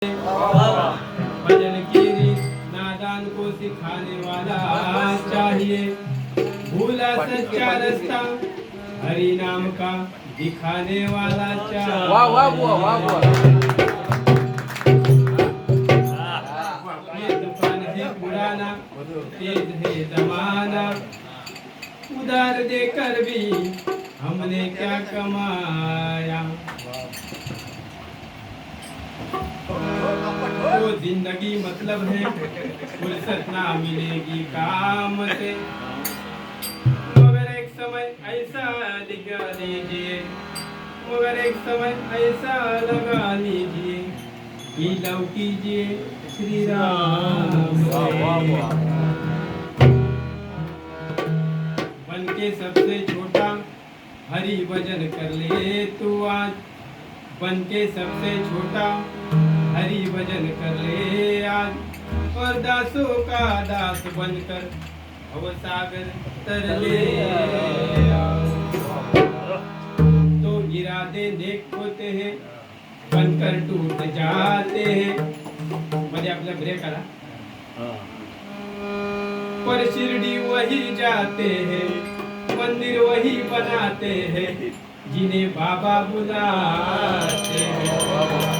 भजन की रीत नादान को सिखाने वाला चाहिए, भूला सच्चा रास्ता हरि नाम का दिखाने वाला चाहिए। वाह वाह वाह वाह वाह। ये तूफान है पुराना, तेज है जमाना, उधार देकर भी हमने क्या कमाया। तो जिंदगी मतलब है, फुर्सत ना मिलेगी काम से, मगर एक समय ऐसा लगा लीजिए, मगर एक समय ऐसा लगा लीजिए कि लव कीजिए श्री राम से। बन के सबसे छोटा हरि भजन कर ले तू आज, बन के सबसे छोटा हरि भजन कर ले आज, और दासों का दास बनकर भवसागर तर ले। तो इरादे नेक होते हैं, बनकर टूट जाते हैं। मध्ये आपला ब्रेक आला, पर शिरडी वही जाते हैं, मंदिर वही बनाते हैं, जिन्हें बाबा बुलाते हैं।